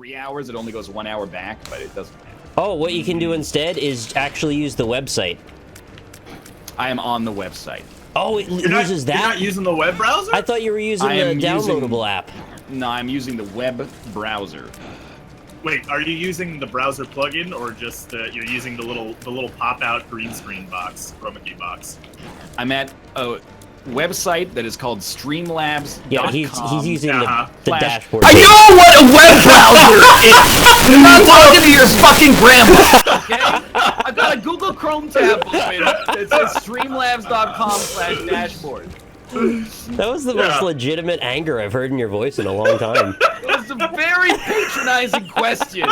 3 hours. It only goes 1 hour back, but it doesn't matter. Oh, what you can do instead is actually use the website. I am on the website. Oh, it uses that? You're not using the web browser? I thought you were using the downloadable app. No, I'm using the web browser. Wait, are you using the browser plugin or just you're using the little pop-out green screen box, chroma key box? I'm at a website that is called Streamlabs.com. Yeah, he's using the dashboard. I know what a web browser is! I'm not talking to your fucking grandma, okay? I've got a Google Chrome tab open. It says Streamlabs.com/dashboard. That was the most legitimate anger I've heard in your voice in a long time. It was a very patronizing question.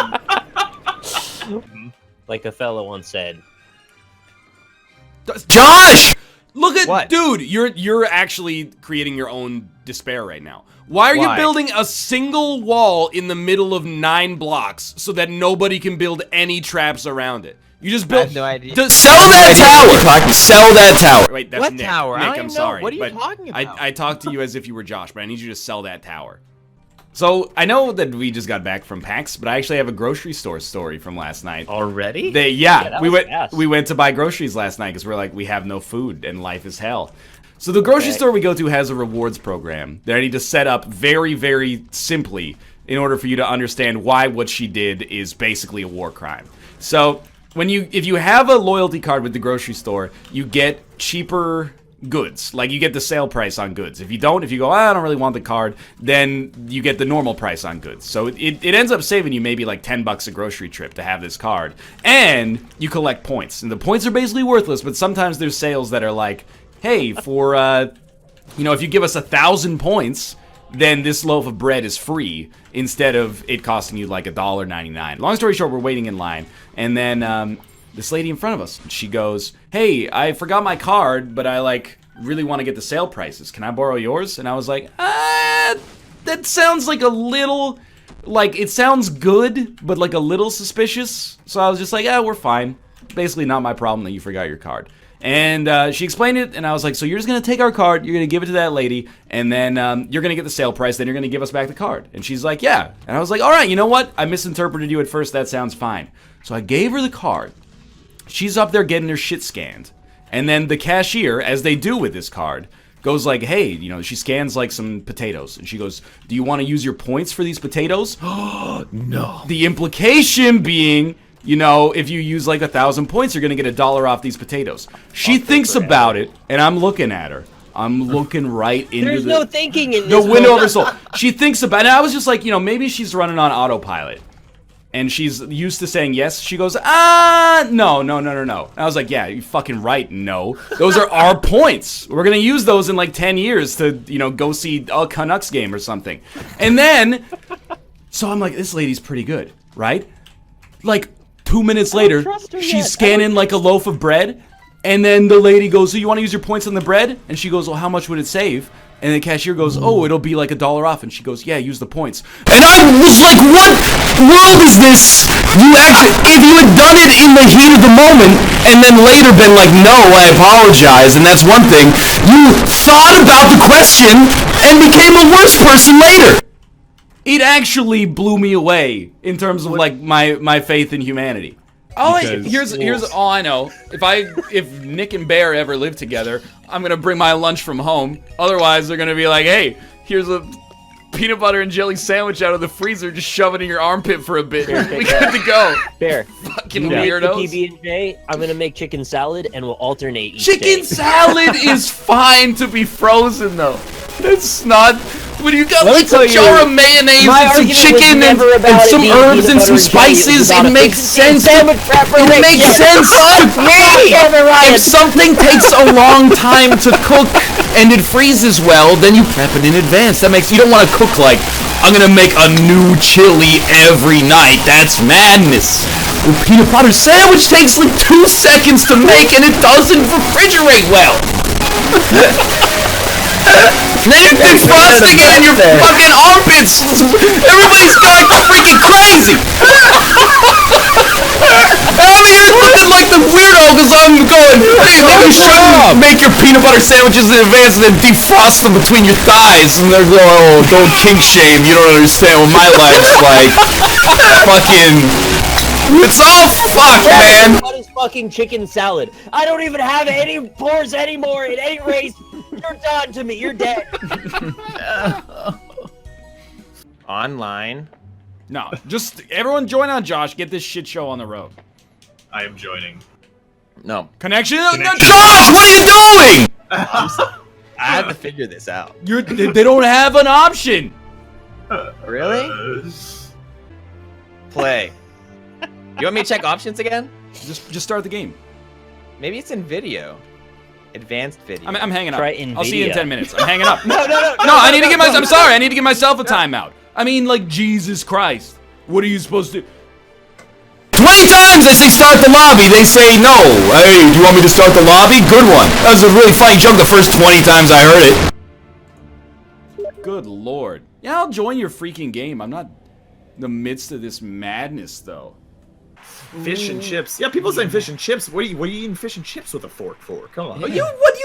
Like a fellow once said. Josh! Look at What? dude, you're actually creating your own despair right now. Why are you building a single wall in the middle of 9 blocks so that nobody can build any traps around it? You just built. I have no idea. Sell that tower. Sell that tower. Wait, that's What Nick. tower? I Nick, don't I'm even know. sorry. What are you but talking about? I talked to you as if you were Josh, but I need you to sell that tower. So I know that we just got back from PAX, but I actually have a grocery store story from last night. Already? We went to buy groceries last night because we're like, we have no food and life is hell. So the grocery store we go to has a rewards program that I need to set up very, very simply in order for you to understand why what she did is basically a war crime. So if you have a loyalty card with the grocery store, you get cheaper goods. Like, you get the sale price on goods. If you don't, if you go, I don't really want the card, then you get the normal price on goods. So it ends up saving you maybe like $10 a grocery trip to have this card. And you collect points. And the points are basically worthless, but sometimes there's sales that are like, hey, for, if you give us 1,000 points, then this loaf of bread is free instead of it costing you like $1.99. Long story short, we're waiting in line. And then this lady in front of us, she goes, hey, I forgot my card, but I really want to get the sale prices. Can I borrow yours? And I was like, that sounds like a little, it sounds good, but like a little suspicious. So I was just like, we're fine. Basically not my problem that you forgot your card. And she explained it, and I was like, so you're just going to take our card, you're going to give it to that lady, and then you're going to get the sale price, then you're going to give us back the card. And she's like, yeah. And I was like, all right, you know what? I misinterpreted you at first. That sounds fine. So I gave her the card. She's up there getting her shit scanned. And then the cashier, as they do with this card, goes like, hey, she scans like some potatoes. And she goes, do you want to use your points for these potatoes? No. The implication being, if you use like 1,000 points, you're going to get $1 off these potatoes. She thinks about it, and I'm looking at her. I'm looking right into There's no thinking in the this window of her soul. She thinks about it. And I was just like, maybe she's running on autopilot. And she's used to saying yes. She goes, no. And I was like, yeah, you're fucking right, no. Those are our points. We're going to use those in like 10 years to, go see a Canucks game or something. And then, so I'm like, this lady's pretty good, right? Like, 2 minutes later, she's scanning like a loaf of bread. And then the lady goes, so you want to use your points on the bread? And she goes, well, how much would it save? And the cashier goes, oh, it'll be like $1 off. And she goes, yeah, use the points. And I was like, what world is this? If you had done it in the heat of the moment, and then later been like, no, I apologize, and that's one thing, you thought about the question and became a worse person later. It actually blew me away in terms of like my faith in humanity. Here's all I know. If Nick and Bear ever live together, I'm gonna bring my lunch from home. Otherwise, they're gonna be like, "Hey, here's a peanut butter and jelly sandwich out of the freezer. Just shove it in your armpit for a bit. We good to go." Bear, fucking weirdos. PB&J, I'm gonna make chicken salad, and we'll alternate each Chicken day. salad is fine to be frozen though. It's not. When you got like a jar of mayonnaise and some chicken and some herbs and some spices, it makes sense. It makes sense to me. If something takes a long time to cook and it freezes well, then you prep it in advance. You don't want to cook like, I'm gonna make a new chili every night. That's madness. The peanut butter sandwich takes like 2 seconds to make and it doesn't refrigerate well. Then you defrosting it in your fucking armpits! Everybody's going freaking crazy! I'm here looking like the weirdo because I'm going, hey, maybe show make your peanut butter sandwiches in advance and then defrost them between your thighs. And they're going, oh, don't kink shame. You don't understand what my life's like. Fucking... It's all fucked, man. What is fucking chicken salad? I don't even have any pores anymore. It ain't race. You're done to me. You're dead. Online. No, just everyone join on Josh. Get this shit show on the road. I am joining. No. Connection? Josh, what are you doing? I had to figure this out. They don't have an option. Really? Play. You want me to check options again? Just start the game. Maybe it's in video. Advanced video. I'm hanging up. Try in I'll see you in video. 10 minutes. I'm hanging up. No, I need to give myself. I'm sorry. I need to give myself a timeout. I mean, like, Jesus Christ. What are you supposed to? 20 times I say start the lobby. They say no. Hey, do you want me to start the lobby? Good one. That was a really funny joke the first 20 times I heard it. Good lord. Yeah, I'll join your freaking game. I'm not in the midst of this madness, though. Fish and chips. Yeah, people saying fish and chips. What are you eating fish and chips with a fork for? Come on. What do you eat? What do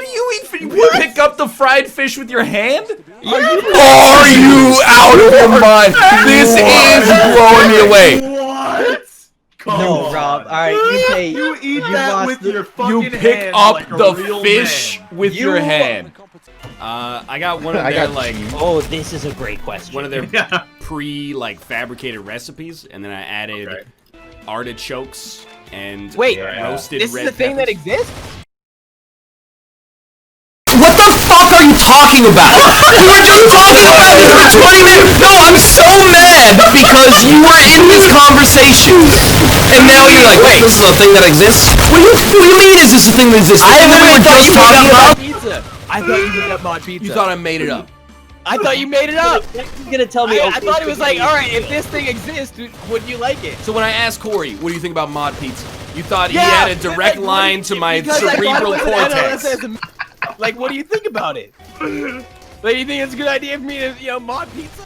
you eat? You pick up the fried fish with your hand? Are you out of your mind? This is blowing me away. What? No, Rob. All right, you pay. You eat that with your fucking You pick hand up like a the real fish man. with your hand. I got one of their like Oh, this is a great question. one of their fabricated recipes, and then I added artichokes and Wait, roasted this red is a thing that peppers. exists? What the fuck are you talking about? We were just talking about this for 20 minutes. No, I'm so mad because you were in this conversation. And now you're like, wait, this is a thing that exists? What do you mean is this a thing that exists? I And then we were thought just you made talking up about... pizza. I thought you made up mod pizza. You thought I made it up. I thought you made it up. He's gonna tell me. I thought it was like, all right, if this thing exists, would you like it? So when I asked Corey, what do you think about mod pizza? You thought he had a direct line to my because I thought it cerebral was an cortex. NLSS. Like, what do you think about it? Like, you think it's a good idea for me to, mod pizza?